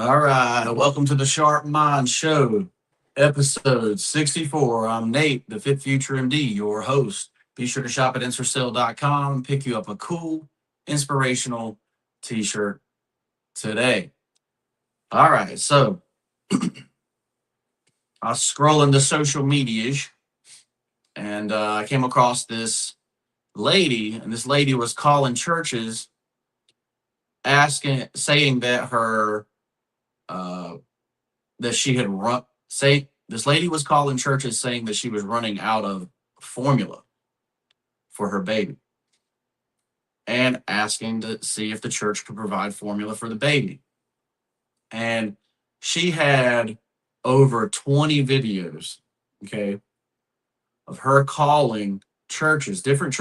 All right, welcome to the Sharp Mind Show, episode 64. I'm Nate, the Fit Future MD, your host. Be sure to shop at InserSale.com and pick you up a cool, inspirational t-shirt today. All right, so I was scrolling the social medias and I came across this lady, and this lady was calling churches saying that uh, she had this lady was calling churches saying that she was running out of formula for her baby and asking to see if the church could provide formula for the baby. And she had over 20 videos, okay, of her calling churches, different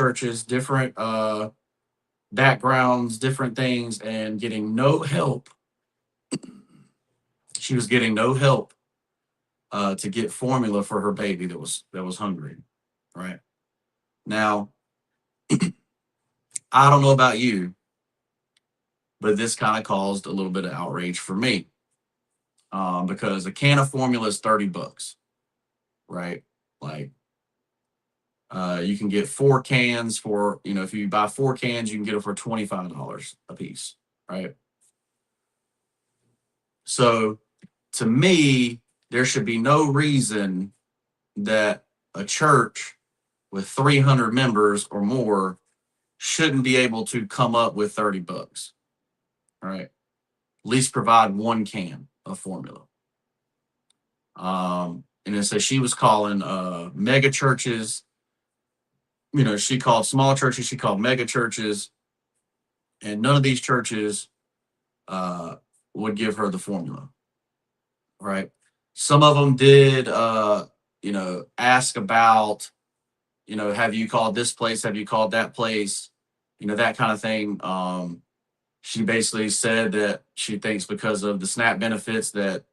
backgrounds, different things, and getting no help. She was getting no help to get formula for her baby that was hungry, right? Now, I don't know about you, but this kind of caused a little bit of outrage for me because a can of formula is $30, right? Like, you can get 4 cans for, if you buy 4 cans, you can get it for $25 a piece, right? So, to me, there should be no reason that a church with 300 members or more shouldn't be able to come up with $30, right? At least provide 1 can of formula. And it says she was calling mega churches. She called small churches, she called mega churches, and none of these churches would give her the formula, right? Some of them did, ask about, have you called this place? Have you called that place? That kind of thing. She basically said that she thinks because of the SNAP benefits that,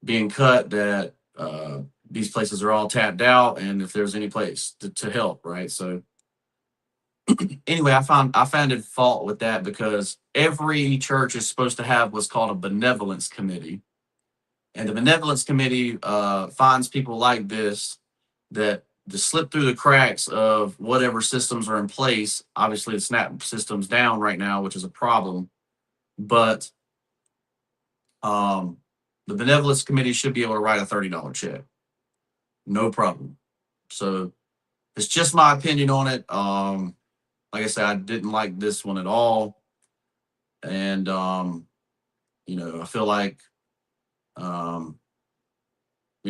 being cut, that these places are all tapped out, and if there's any place to help, right? So anyway, I found it fault with that because every church is supposed to have what's called a benevolence committee, and the benevolence committee finds people like this that just slip through the cracks of whatever systems are in place. Obviously, the SNAP system's down right now, which is a problem, but the benevolence committee should be able to write a $30 check, no problem. So it's just my opinion on it. Like I said, I didn't like this one at all, and I feel like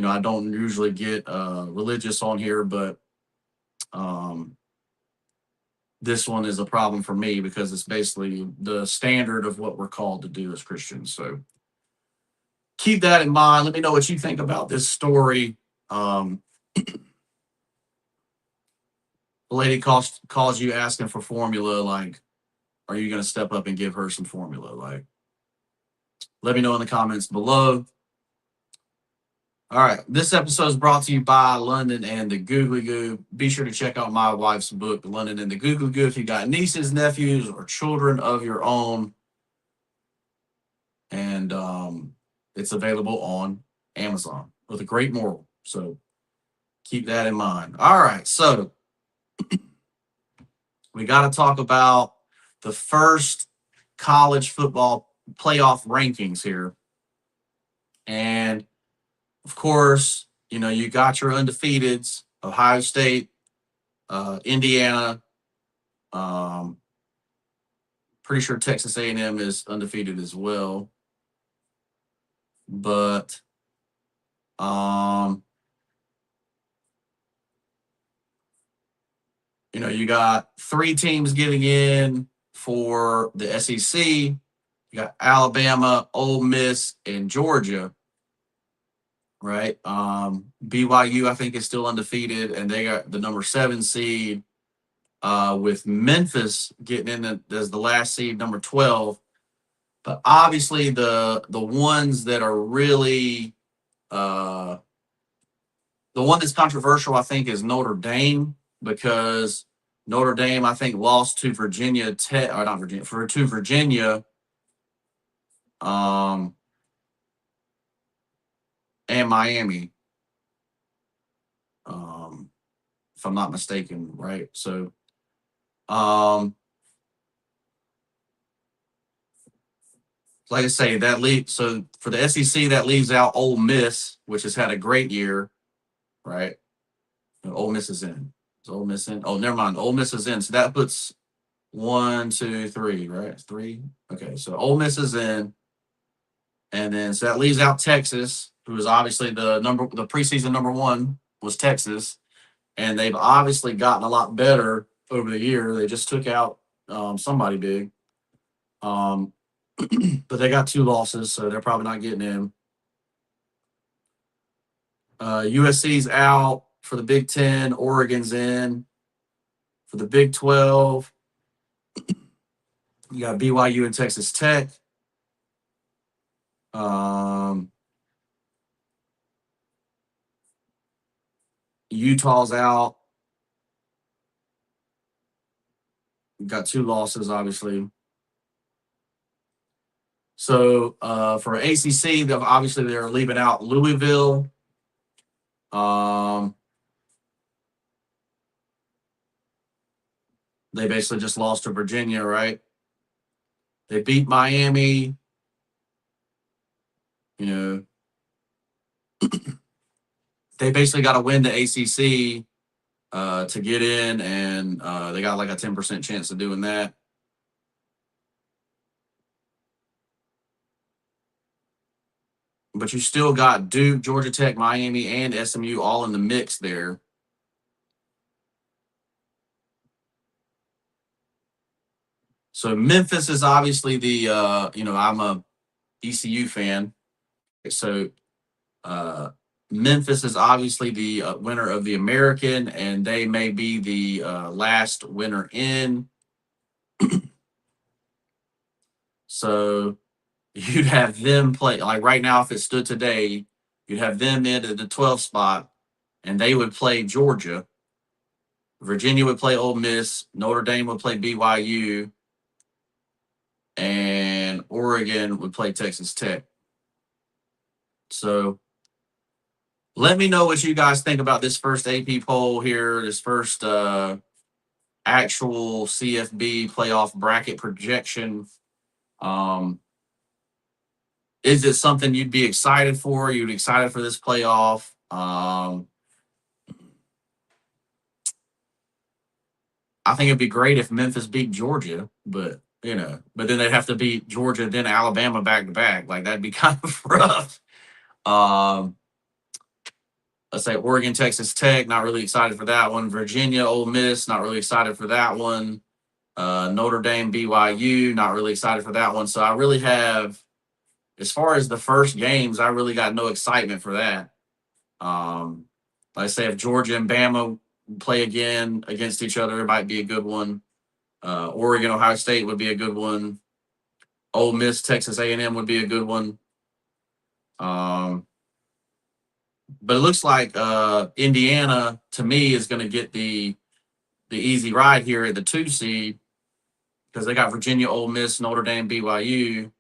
I don't usually get religious on here, but this one is a problem for me because it's basically the standard of what we're called to do as Christians. So keep that in mind. Let me know what you think about this story. The lady calls you asking for formula. Like, are you going to step up and give her some formula? Like, let me know in the comments below. All right, this episode is brought to you by London and the Googly Goo. Be sure to check out my wife's book, London and the Googly Goo, if you got nieces, nephews, or children of your own. And it's available on Amazon with a great moral. So keep that in mind. All right, so we got to talk about the first college football playoff rankings here. And of course, you got your undefeateds, Ohio State, Indiana. Pretty sure Texas A&M is undefeated as well. But you got 3 teams getting in for the SEC. You got Alabama, Ole Miss, and Georgia. Right. BYU, I think, is still undefeated, and they got the number 7 seed, with Memphis getting in as the last seed, number 12. But obviously, the ones that are really the one that's controversial, I think, is Notre Dame, because Notre Dame, I think, lost to Virginia Tech, or not Virginia, to Virginia and Miami, if I'm not mistaken, right? So, like I say, so for the SEC, that leaves out Ole Miss, which has had a great year, right? No, Ole Miss is in. Is Ole Miss in? Oh, never mind. Ole Miss is in. So that puts 1, 2, 3, right? 3. Okay, so Ole Miss is in, and then so that leaves out Texas, who is obviously the preseason number 1 was Texas, and they've obviously gotten a lot better over the year. They just took out somebody big, but they got 2 losses, so they're probably not getting in. USC's out for the Big Ten. Oregon's in for the Big 12. You got BYU and Texas Tech. Utah's out. Got 2 losses, obviously. So for ACC, obviously they're leaving out Louisville. They basically just lost to Virginia, right? They beat Miami. You know, they basically got to win the ACC to get in, and they got like a 10% chance of doing that. But you still got Duke, Georgia Tech, Miami, and SMU all in the mix there. So Memphis is obviously the I'm a ECU fan, so Memphis is obviously the winner of the American, and they may be the last winner in. So you'd have them play, like right now, if it stood today, you'd have them in at the 12th spot, and they would play Georgia. Virginia would play Ole Miss. Notre Dame would play BYU. And Oregon would play Texas Tech. So let me know what you guys think about this first AP poll here, this first actual CFB playoff bracket projection. Is it something you'd be excited for? You'd be excited for this playoff? I think it'd be great if Memphis beat Georgia, but then they'd have to beat Georgia, then Alabama back to back. Like that'd be kind of rough. Let's say Oregon, Texas Tech, not really excited for that one. Virginia, Ole Miss, not really excited for that one. Notre Dame, BYU, not really excited for that one. So I really have, as far as the first games, I really got no excitement for that. Like I say, if Georgia and Bama play again against each other, it might be a good one. Oregon, Ohio State would be a good one. Ole Miss, Texas A&M would be a good one. But it looks like Indiana, to me, is going to get the easy ride here at the 2 seed because they got Virginia, Ole Miss, Notre Dame, BYU.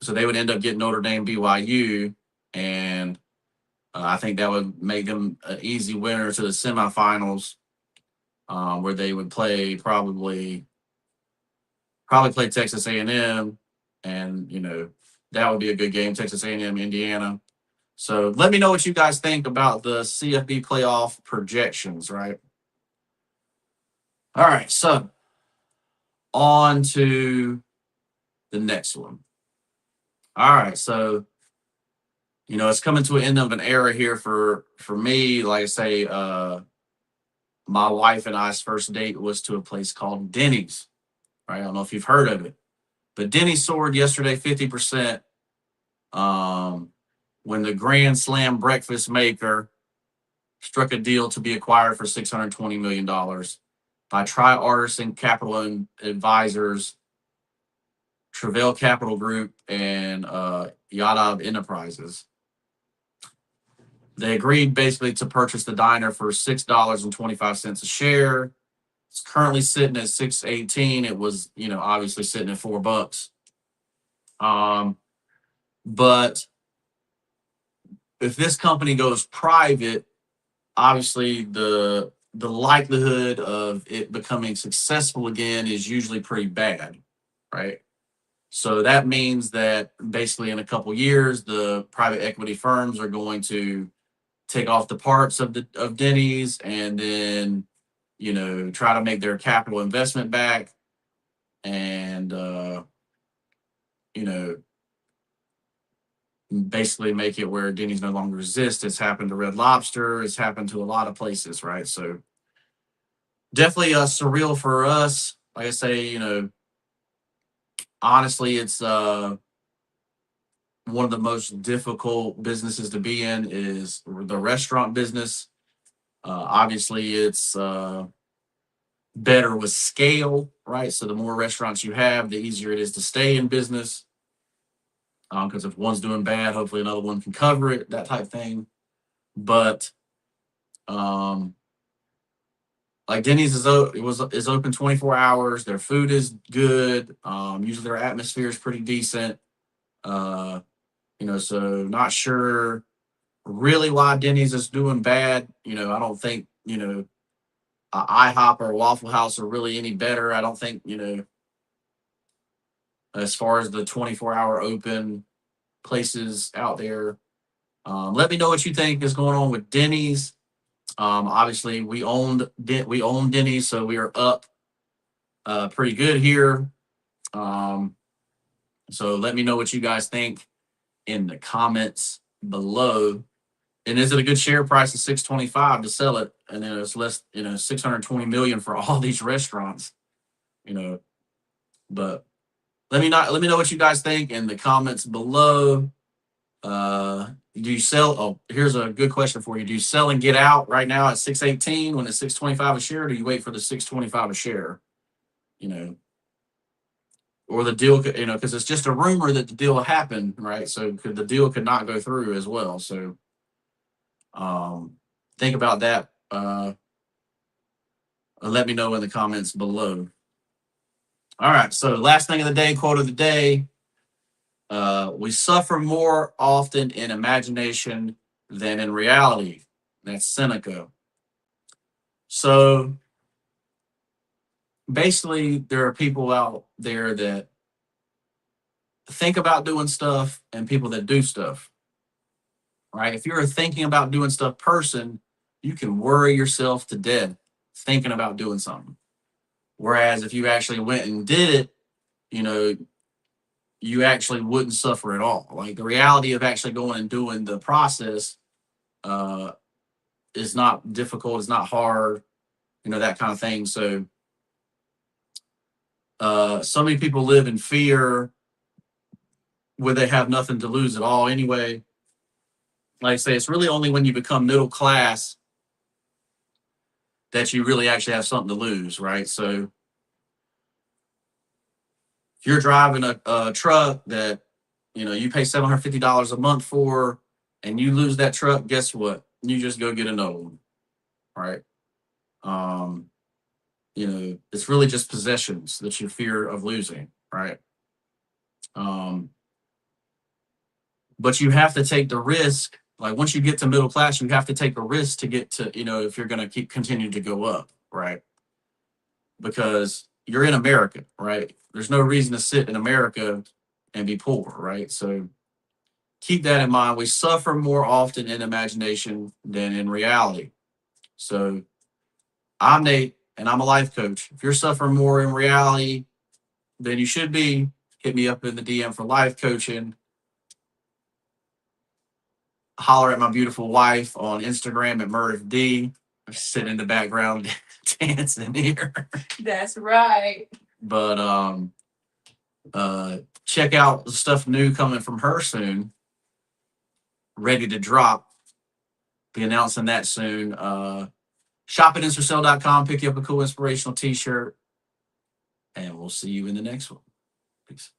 So they would end up getting Notre Dame, BYU, and I think that would make them an easy winner to the semifinals, where they would probably play Texas A&M, and that would be a good game, Texas A&M, Indiana. So let me know what you guys think about the CFB playoff projections, right? All right, so on to the next one. All right, so it's coming to an end of an era here for me. Like I say, my wife and I's first date was to a place called Denny's, right? I don't know if you've heard of it, but Denny soared yesterday 50%. When the Grand Slam breakfast maker struck a deal to be acquired for $620 million by TriArtisan Capital Advisors, Treville Capital Group, and Yadav Enterprises. They agreed basically to purchase the diner for $6.25 a share. It's currently sitting at $6.18. It was, obviously sitting at $4. But if this company goes private, obviously the likelihood of it becoming successful again is usually pretty bad, right? So that means that basically in a couple years, the private equity firms are going to take off the parts of Denny's and then, try to make their capital investment back and, basically make it where Denny's no longer exists. It's happened to Red Lobster. It's happened to a lot of places, right? So definitely surreal for us. Like I say, honestly, it's one of the most difficult businesses to be in is the restaurant business. Obviously, it's better with scale, right? So the more restaurants you have, the easier it is to stay in business. Because if one's doing bad, hopefully another one can cover it, that type of thing. But like Denny's is open 24 hours. Their food is good. Usually their atmosphere is pretty decent. So not sure really why Denny's is doing bad. I don't think IHOP or Waffle House are really any better. I don't think as far as the 24-hour open places out there. Let me know what you think is going on with Denny's. Obviously, we own Denny's, so we are up pretty good here. So let me know what you guys think in the comments below. And is it a good share price of $6.25 to sell it? And then it's less, $620 million for all these restaurants. But let me know what you guys think in the comments below. Do you sell? Oh, here's a good question for you. Do you sell and get out right now at $6.18 when it's $6.25 a share? Or do you wait for the $6.25 a share? Or the deal, because it's just a rumor that the deal will happen, right? So the deal could not go through as well. So think about that. Let me know in the comments below. All right. So last thing of the day, quote of the day. We suffer more often in imagination than in reality. That's Seneca. So basically, there are people out there that think about doing stuff and people that do stuff, right? If you're a thinking about doing stuff person, you can worry yourself to death thinking about doing something. Whereas if you actually went and did it, you actually wouldn't suffer at all. Like the reality of actually going and doing the process is not difficult. It's not hard, that kind of thing. So so many people live in fear where they have nothing to lose at all anyway. Like I say, it's really only when you become middle class that you really actually have something to lose, right? So if you're driving a truck that, you pay $750 a month for, and you lose that truck, guess what? You just go get another one, right? It's really just possessions that you fear of losing, right? But you have to take the risk. Like once you get to middle class, you have to take a risk to get to, if you're going to continue to go up, right? Because you're in America, right? There's no reason to sit in America and be poor, right? So keep that in mind. We suffer more often in imagination than in reality. So I'm Nate, and I'm a life coach. If you're suffering more in reality than you should be, hit me up in the DM for life coaching. Holler at my beautiful wife on Instagram at Meredith D. I'm sitting in the background dancing here. That's right. But check out the stuff new coming from her soon. Ready to drop. Be announcing that soon. Shop at InstaSell.com. Pick you up a cool inspirational t-shirt. And we'll see you in the next one. Peace.